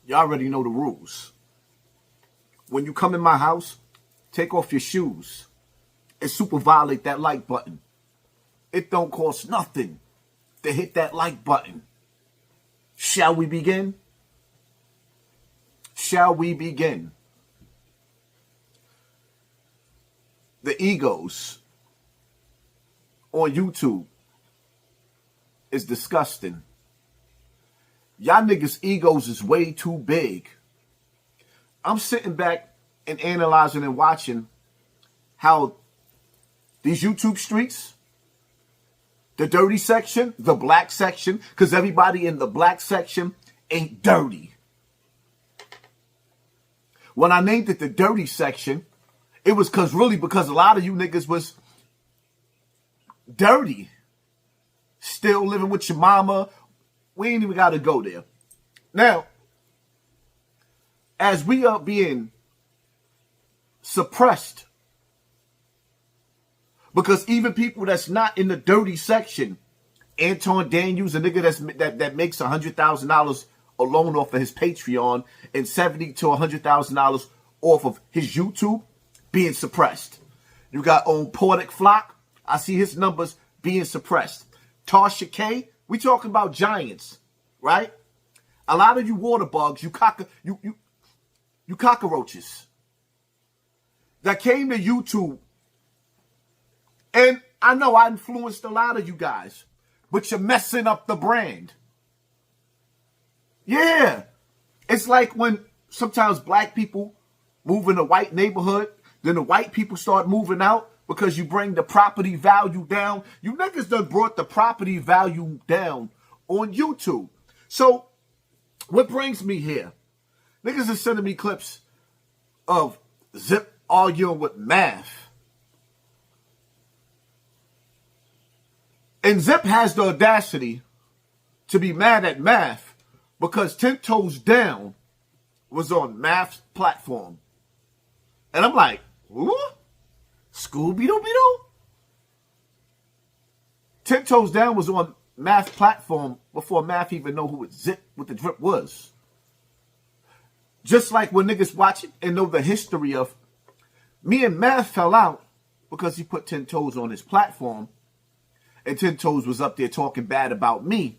Y'all already know the rules. When you come in my house, take off your shoes and super violate that like button. It don't cost nothing to hit that like button. Shall we begin? Shall we begin? The egos on YouTube is disgusting. Y'all niggas' egos is way too big. I'm sitting back and analyzing and watching how these YouTube streets, the dirty section, the black section, because everybody in the black section ain't dirty. When I named it the dirty section, it was because a lot of you niggas was dirty. Still living with your mama. We ain't even got to go there. Now, as we are being suppressed, because even people that's not in the dirty section, Anton Daniels, a nigga that makes $100,000 alone off of his Patreon and $70,000 to $100,000 off of his YouTube, being suppressed. You got on Portic Flock. I see his numbers being suppressed. Tasha K, we talking about giants, right? A lot of you water bugs, you cockroaches that came to YouTube, and I know I influenced a lot of you guys, but you're messing up the brand. Yeah. It's like when sometimes black people move in a white neighborhood, then the white people start moving out because you bring the property value down. You niggas done brought the property value down on YouTube. So what brings me here? Niggas are sending me clips of Zip arguing with Math. And Zip has the audacity to be mad at Math because 10 Toes Down was on Math's platform. And I'm like, who? Scooby-Doo? 10 Toes Down was on Math's platform before Math even know who Zip with the drip was. Just like when niggas watch it and know the history of me and Math fell out because he put 10 Toes on his platform. And 10 Toes was up there talking bad about me.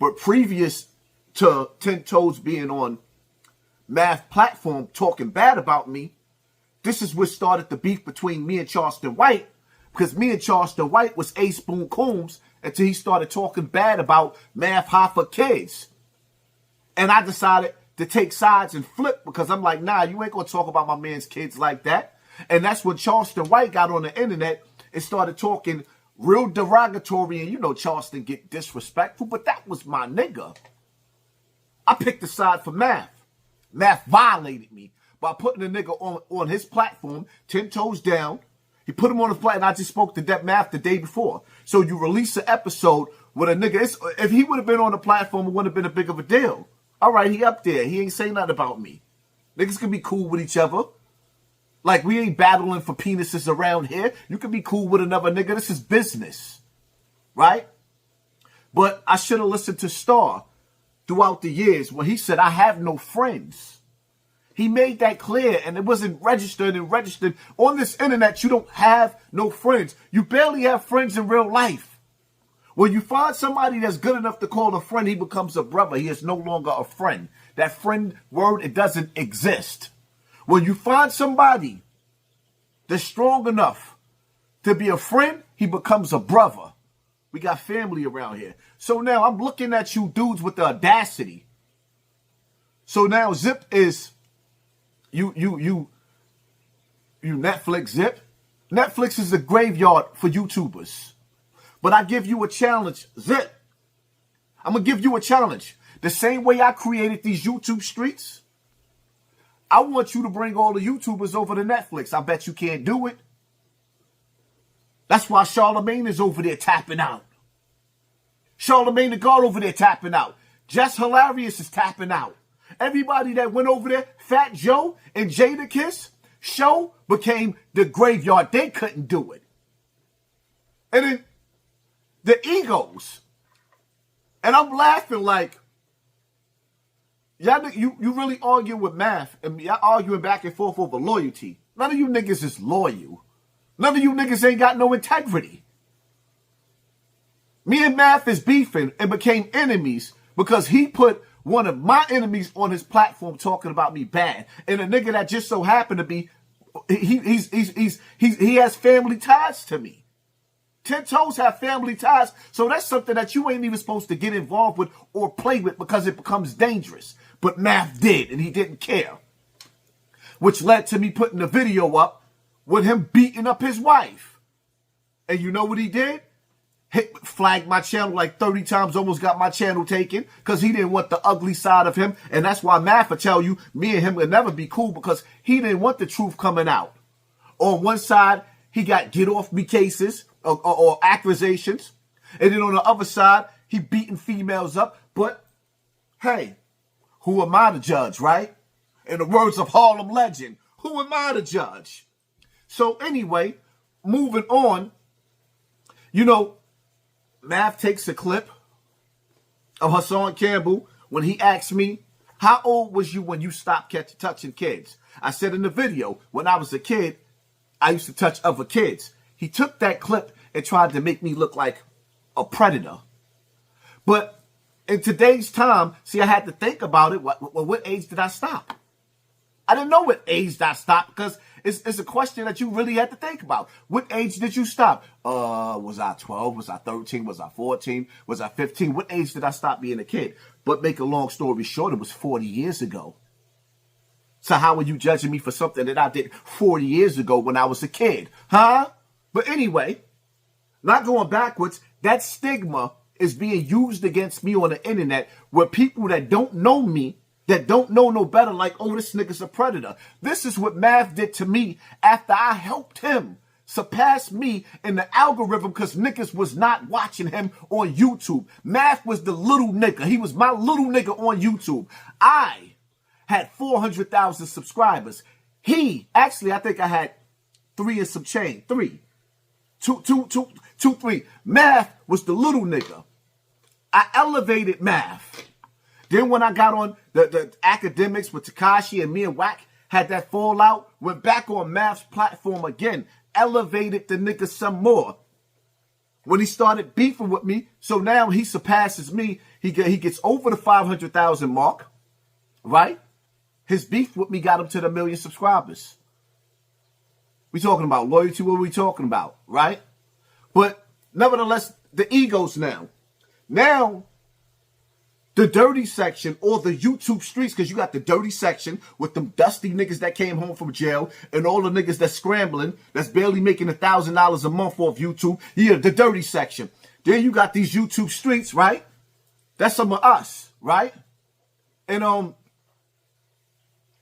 But previous to 10 Toes being on Math platform talking bad about me, this is what started the beef between me and Charleston White. Because me and Charleston White was A Spoon Combs until he started talking bad about Math Hoffa kids. And I decided to take sides and flip because I'm like, nah, you ain't going to talk about my man's kids like that. And that's when Charleston White got on the internet and started talking real derogatory. And you know Charleston get disrespectful, but that was my nigga. I picked the side for Math. Math violated me by putting a nigga on his platform, 10 Toes Down. He put him on his platform, and I just spoke to that Math the day before. So you release an episode with a nigga. If he would have been on the platform, it wouldn't have been a big of a deal. All right, he up there. He ain't saying nothing about me. Niggas can be cool with each other. Like, we ain't battling for penises around here. You can be cool with another nigga. This is business. Right? But I should have listened to Star throughout the years when he said, I have no friends. He made that clear, and it wasn't registered and registered. On this internet, you don't have no friends. You barely have friends in real life. When you find somebody that's good enough to call a friend, he becomes a brother. He is no longer a friend. That friend word, it doesn't exist. When you find somebody that's strong enough to be a friend, he becomes a brother. We got family around here. So now I'm looking at you dudes with the audacity. So now Zip is you Netflix Zip. Netflix is a graveyard for YouTubers. But I give you a challenge, Zip. I'm going to give you a challenge. The same way I created these YouTube streets, I want you to bring all the YouTubers over to Netflix. I bet you can't do it. That's why Charlemagne is over there tapping out. Charlemagne the God over there tapping out. Jess Hilarious is tapping out. Everybody that went over there, Fat Joe and Jada Kiss, show became the graveyard. They couldn't do it. And then the egos. And I'm laughing like, Y'all, you really arguing with math, and y'all arguing back and forth over loyalty. None of you niggas is loyal. None of you niggas ain't got no integrity. Me and Math is beefing and became enemies because he put one of my enemies on his platform talking about me bad. And a nigga that just so happened to be, he has family ties to me. 10 Toes have family ties. So that's something that you ain't even supposed to get involved with or play with because it becomes dangerous. But Math did, and he didn't care. Which led to me putting the video up with him beating up his wife. And you know what he did? Flagged my channel like 30 times, almost got my channel taken because he didn't want the ugly side of him. And that's why Math will tell you, me and him will never be cool because he didn't want the truth coming out. On one side, he got get off me cases or accusations. And then on the other side, he beating females up. But hey, who am I to judge, right? In the words of Harlem legend, who am I to judge? So anyway, moving on, you know, Math takes a clip of Hassan Campbell when he asked me, how old was you when you stopped touching kids? I said in the video, when I was a kid, I used to touch other kids. He took that clip and tried to make me look like a predator. But in today's time, see, I had to think about it. What age did I stop? I didn't know what age did I stop because it's a question that you really had to think about. What age did you stop? Was I 12? Was I 13? Was I 14? Was I 15? What age did I stop being a kid? But make a long story short, it was 40 years ago. So how are you judging me for something that I did 40 years ago when I was a kid? Huh? But anyway, not going backwards, that stigma is being used against me on the internet where people that don't know me, that don't know no better, like, oh, this nigga's a predator. This is what Math did to me after I helped him surpass me in the algorithm because niggas was not watching him on YouTube. Math was the little nigga. He was my little nigga on YouTube. I had 400,000 subscribers. Actually, I think I had 3 and some change. 3. 3. Math was the little nigga. I elevated Math. Then when I got on the academics with Tekashi and me and Wack had that fallout, went back on Math's platform again, elevated the nigga some more. When he started beefing with me, so now he surpasses me. He gets over the 500,000 mark, right? His beef with me got him to the 1 million subscribers. We talking about loyalty, what are we talking about, right? But nevertheless, the egos now. Now, the dirty section or the YouTube streets, because you got the dirty section with them dusty niggas that came home from jail and all the niggas that's scrambling, that's barely making $1,000 a month off YouTube. Yeah, the dirty section. Then you got these YouTube streets, right? That's some of us, right? And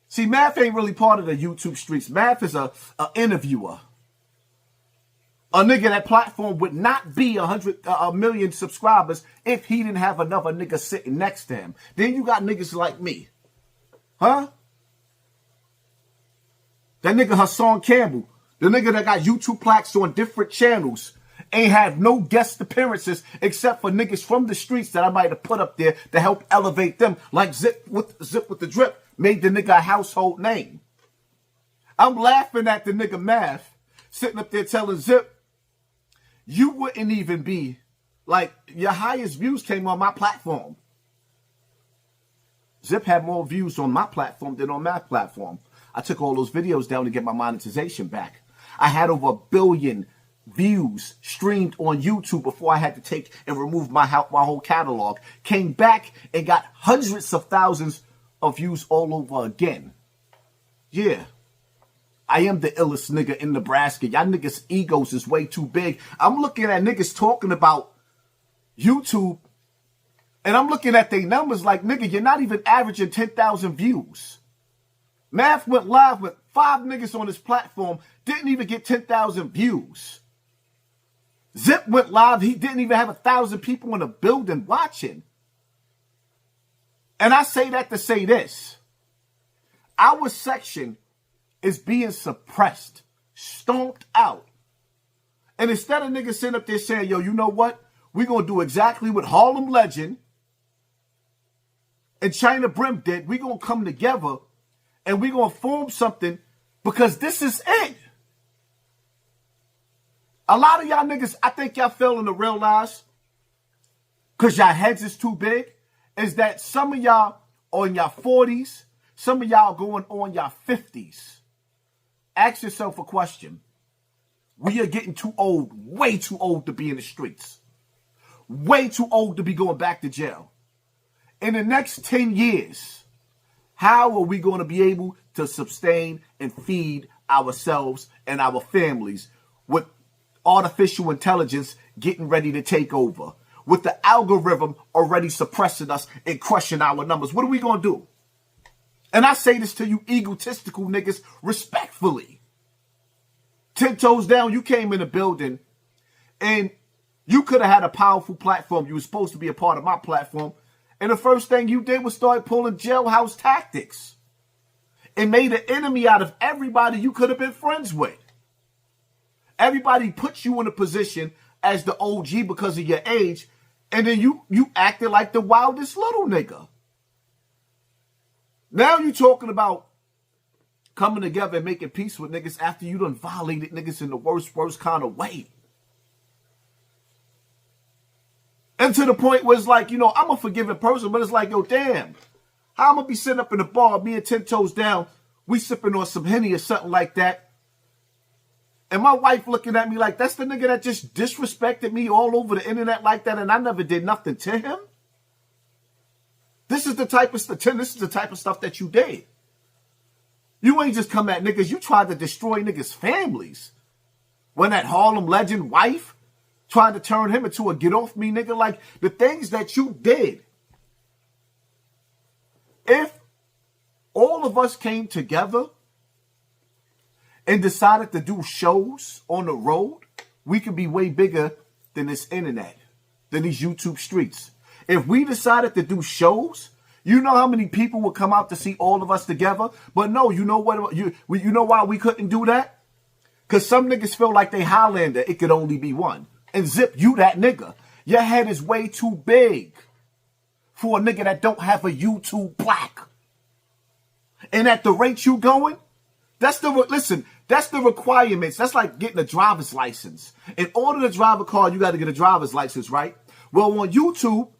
see, Math ain't really part of the YouTube streets. Math is a interviewer. A nigga that platform would not be 1 million subscribers if he didn't have another nigga sitting next to him. Then you got niggas like me. Huh? That nigga Hassan Campbell, the nigga that got YouTube plaques on different channels, ain't have no guest appearances except for niggas from the streets that I might have put up there to help elevate them. Like Zip with the Drip made the nigga a household name. I'm laughing at the nigga Math sitting up there telling Zip, you wouldn't even be, like, your highest views came on my platform. Zip had more views on my platform than on Math's platform. I took all those videos down to get my monetization back. I had over 1 billion views streamed on YouTube before I had to take and remove my whole catalog. Came back and got hundreds of thousands of views all over again. Yeah. I am the illest nigga in Nebraska. Y'all niggas' egos is way too big. I'm looking at niggas talking about YouTube, and I'm looking at their numbers like, nigga, you're not even averaging 10,000 views. Math went live with 5 niggas on his platform, didn't even get 10,000 views. Zip went live, he didn't even have 1,000 people in the building watching. And I say that to say this. Our section is being suppressed, stomped out. And instead of niggas sitting up there saying, yo, you know what? We're going to do exactly what Harlem legend and China Brim did, we going to come together and we going to form something because this is it. A lot of y'all niggas, I think y'all failing to realize, because y'all heads is too big, is that some of y'all are in y'all 40s, some of y'all going on y'all 50s. Ask yourself a question. We are getting too old, way too old to be in the streets. Way too old to be going back to jail. In the next 10 years, how are we going to be able to sustain and feed ourselves and our families with artificial intelligence getting ready to take over? With the algorithm already suppressing us and crushing our numbers. What are we going to do? And I say this to you egotistical niggas respectfully. 10 toes down, you came in the building and you could have had a powerful platform. You were supposed to be a part of my platform. And the first thing you did was start pulling jailhouse tactics and made an enemy out of everybody you could have been friends with. Everybody put you in a position as the OG because of your age, and then you acted like the wildest little nigga. Now you talking about coming together and making peace with niggas after you done violated niggas in the worst kind of way. And to the point where it's like, I'm a forgiving person, but it's like, yo, damn. How I'm going to be sitting up in the bar, me and 10 toes down, we sipping on some Henny or something like that. And my wife looking at me like, that's the nigga that just disrespected me all over the internet like that, and I never did nothing to him? This is the type of stuff that you did. You ain't just come at niggas. You tried to destroy niggas' families. When that Harlem legend wife tried to turn him into a get off me nigga, like the things that you did. If all of us came together and decided to do shows on the road, we could be way bigger than this internet, than these YouTube streets. If we decided to do shows, you know how many people would come out to see all of us together? But no, you know what? You know why we couldn't do that? Because some niggas feel like they Highlander. It could only be one. And Zip, you that nigga. Your head is way too big for a nigga that don't have a YouTube plaque. And at the rate you going, that's the requirements. That's like getting a driver's license. In order to drive a car, you got to get a driver's license, right? Well, on YouTube,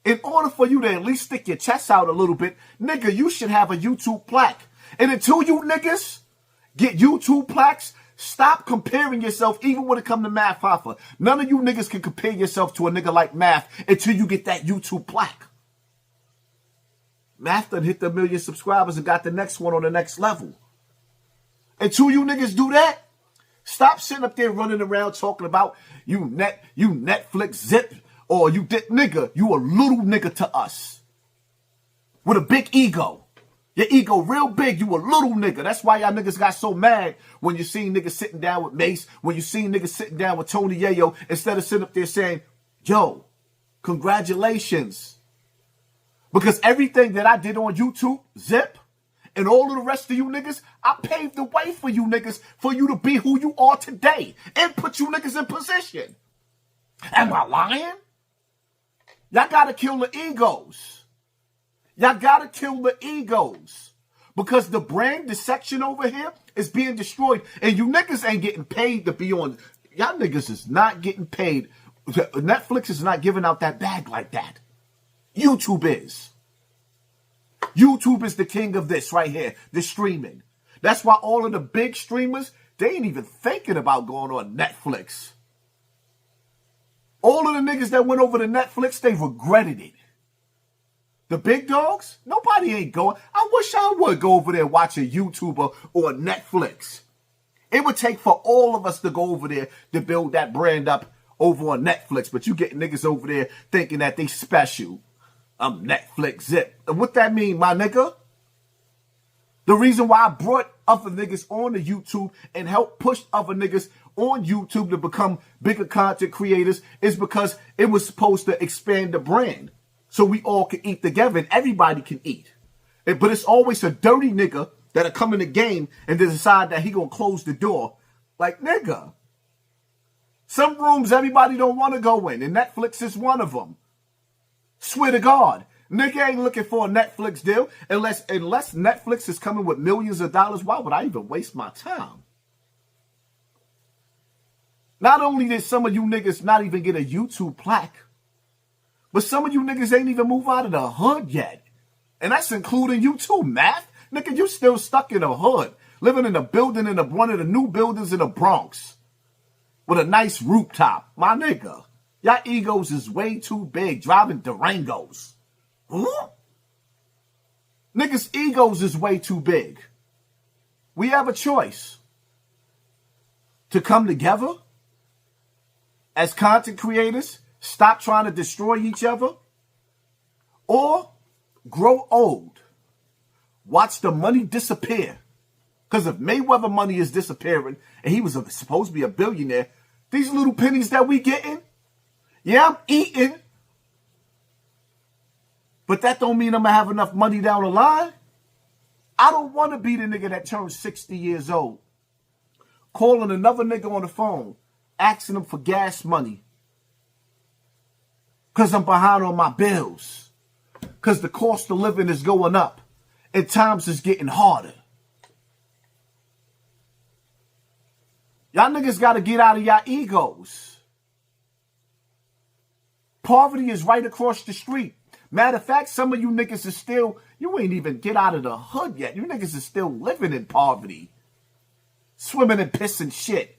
in order for you to at least stick your chest out a little bit, nigga, you should have a YouTube plaque. And until you niggas get YouTube plaques, stop comparing yourself, even when it comes to Math Hoffa. None of you niggas can compare yourself to a nigga like Math until you get that YouTube plaque. Math done hit the 1 million subscribers and got the next one on the next level. Until you niggas do that, stop sitting up there running around talking about you Netflix Zip, or you did nigga. You a little nigga to us with a big ego. Your ego real big. You a little nigga. That's why y'all niggas got so mad when you seen niggas sitting down with Mace, when you seen niggas sitting down with Tony Yayo, instead of sitting up there saying, yo, congratulations. Because everything that I did on YouTube, Zip, and all of the rest of you niggas, I paved the way for you niggas for you to be who you are today and put you niggas in position. Am I lying? Y'all gotta kill the egos. Y'all gotta kill the egos. Because the brand, the section over here is being destroyed. And you niggas ain't getting paid to be on. Y'all niggas is not getting paid. Netflix is not giving out that bag like that. YouTube is. YouTube is the king of this right here, the streaming. That's why all of the big streamers, they ain't even thinking about going on Netflix. All of the niggas that went over to Netflix, they regretted it. The big dogs, nobody ain't going. I wish I would go over there and watch a YouTuber or Netflix. It would take for all of us to go over there to build that brand up over on Netflix. But you get niggas over there thinking that they special. I'm Netflix Zip. And what that mean, my nigga? The reason why I brought other niggas on to YouTube and helped push other niggas on YouTube to become bigger content creators is because it was supposed to expand the brand. So we all can eat together and everybody can eat. But it's always a dirty nigga that'll come in the game and then decide that he gonna close the door. Like, nigga. Some rooms everybody don't want to go in, and Netflix is one of them. Swear to God. Nigga ain't looking for a Netflix deal unless Netflix is coming with millions of dollars. Why would I even waste my time? Not only did some of you niggas not even get a YouTube plaque, but some of you niggas ain't even move out of the hood yet. And that's including you too, Math. Nigga, you still stuck in the hood, living in a building in one of the new buildings in the Bronx with a nice rooftop. My nigga, y'all egos is way too big, driving Durangos. Huh? Niggas' egos is way too big. We have a choice to come together as content creators, stop trying to destroy each other, or grow old. Watch the money disappear. Because if Mayweather money is disappearing and he was supposed to be a billionaire, these little pennies that we getting, yeah, I'm eating. But that don't mean I'm going to have enough money down the line. I don't want to be the nigga that turns 60 years old, calling another nigga on the phone, asking him for gas money. Because I'm behind on my bills. Because the cost of living is going up. And times is getting harder. Y'all niggas got to get out of y'all egos. Poverty is right across the street. Matter of fact, some of you niggas is still, you ain't even get out of the hood yet. You niggas is still living in poverty. Swimming in piss and shit.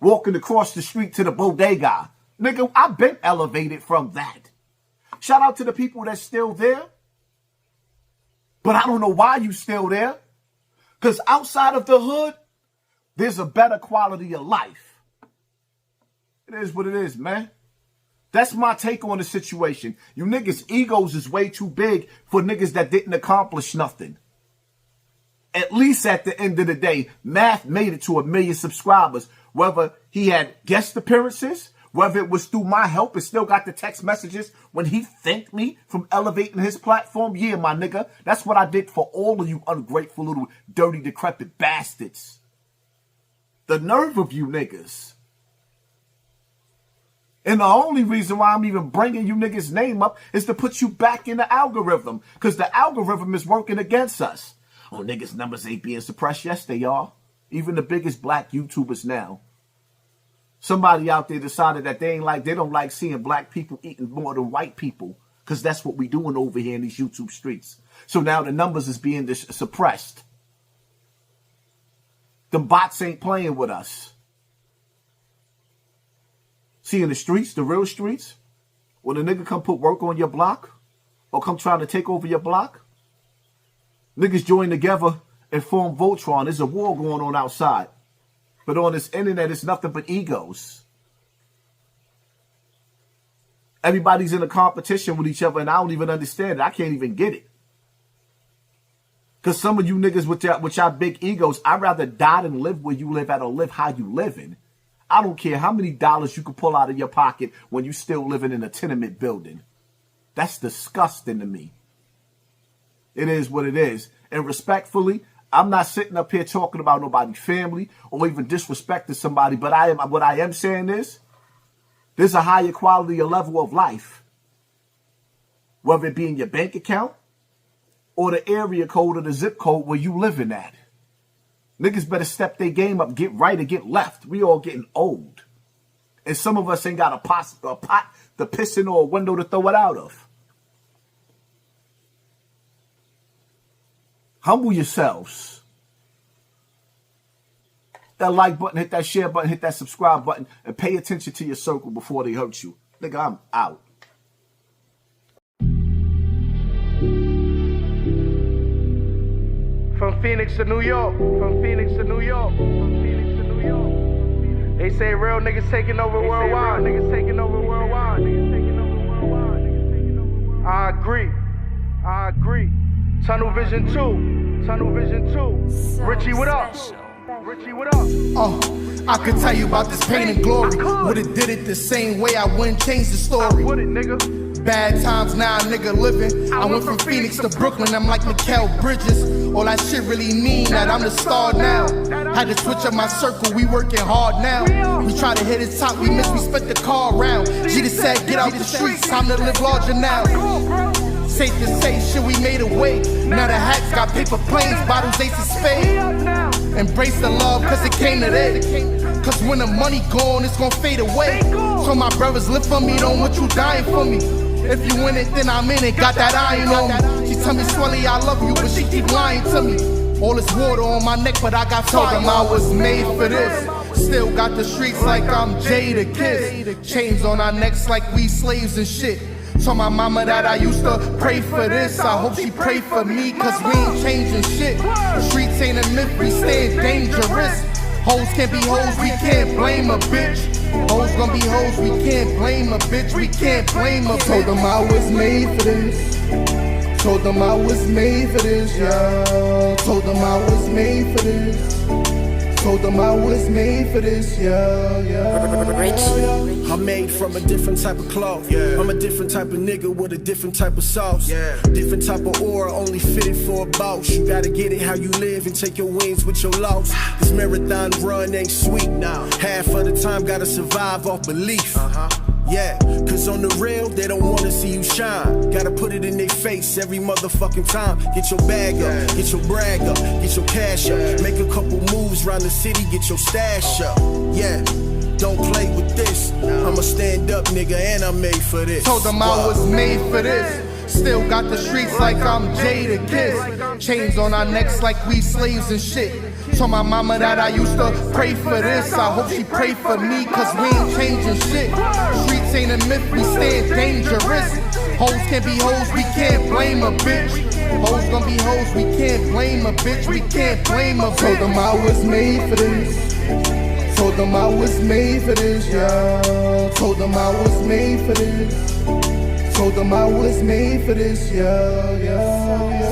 Walking across the street to the bodega. Nigga, I've been elevated from that. Shout out to the people that's still there. But I don't know why you still there. Because outside of the hood, there's a better quality of life. It is what it is, man. That's my take on the situation. You niggas' egos is way too big for niggas that didn't accomplish nothing. At least at the end of the day, Math made it to 1 million subscribers. Whether he had guest appearances, whether it was through my help and still got the text messages when he thanked me from elevating his platform. Yeah, my nigga, that's what I did for all of you ungrateful little dirty, decrepit bastards. The nerve of you niggas. And the only reason why I'm even bringing you niggas' name up is to put you back in the algorithm. Because the algorithm is working against us. Oh, niggas' numbers ain't being suppressed. Yes, they are. Even the biggest black YouTubers now. Somebody out there decided that they don't like seeing black people eating more than white people. Because that's what we doing over here in these YouTube streets. So now the numbers is being suppressed. The bots ain't playing with us. See, in the streets, the real streets, when a nigga come put work on your block or come trying to take over your block, niggas join together and form Voltron. There's a war going on outside. But on this internet, it's nothing but egos. Everybody's in a competition with each other, and I don't even understand it. I can't even get it. Because some of you niggas with y'all big egos, I'd rather die than live where you live at or live how you living. I don't care how many dollars you can pull out of your pocket when you still living in a tenement building. That's disgusting to me. It is what it is. And respectfully, I'm not sitting up here talking about nobody's family or even disrespecting somebody, but what I am saying is there's a higher quality or level of life. Whether it be in your bank account or the area code or the zip code where you living at. Niggas better step their game up, get right or get left. We all getting old. And some of us ain't got a pot to piss in or a window to throw it out of. Humble yourselves. That like button, hit that share button, hit that subscribe button, and pay attention to your circle before they hurt you. Nigga, I'm out. From Phoenix to New York, from Phoenix to New York, from Phoenix to New York. They say real niggas taking over worldwide, niggas taking over worldwide, niggas taking over worldwide, niggas taking over worldwide. I agree. Tunnel Vision 2, Tunnel Vision 2. Richie, what up? Richie, what up? I could tell you about this pain and glory. Would've did it the same way, I wouldn't change the story. I wouldn't, nigga. Bad times now, nigga living. I went from Phoenix to Brooklyn, I'm like Mikal Bridges. All that shit really mean that I'm the star now. Had to switch up my circle, we working hard now. We try to hit the top, we miss, we spent the car around. G just said, get out the streets, time to live larger now. Safe to say, shit, we made a way. Now the hats got paper planes, bottles, ace of spades. Embrace the love, cause it came to that. Cause when the money gone, it's gon' fade away. So my brothers live for me, don't want you dying for me. If you in it, then I'm in it, got that iron on me. She tell me, Swelly, I love you, but she keep lying to me. All this water on my neck, but I got fire. Told them I was made for this. Still got the streets like I'm Jay the Kid. Chains on our necks like we slaves and shit. Told my mama that I used to pray for this. I hope she pray for me, cause we ain't changing shit. Streets ain't a myth, we staying dangerous. Hoes can't be hoes, we can't blame a bitch. Hoes gon' be hoes, we can't blame a bitch. We can't blame a bitch. Told them I was made for this. Told them I was made for this, yeah. Told them I was made for this. Told them I was made for this, yeah. I'm made from a different type of cloth. Yeah. I'm a different type of nigga with a different type of sauce. Yeah. Different type of aura, only fitted for a boss. You gotta get it how you live and take your wins with your loss. This marathon run ain't sweet now. Half of the time gotta survive off belief. Yeah, cause on the real, they don't wanna see you shine. Gotta put it in their face every motherfucking time. Get your bag up, get your brag up, get your cash up. Make a couple moves around the city, get your stash up. Yeah, don't play with this. I'm a stand up nigga and I'm made for this. Told them I was made for this. Still got the streets like I'm Jay the Kid. Chains on our necks like we slaves and shit. Told my mama that I used to pray for this. I hope she pray for me, cause we ain't changing shit. Streets ain't a myth, we staying dangerous. Hoes can't be hoes, we can't blame a bitch. Hoes gon' be hoes, we can't blame a bitch. We can't blame a bitch. Told them I was made for this. Told them I was made for this, yeah. Told them I was made for this. Told them I was made for this, yeah.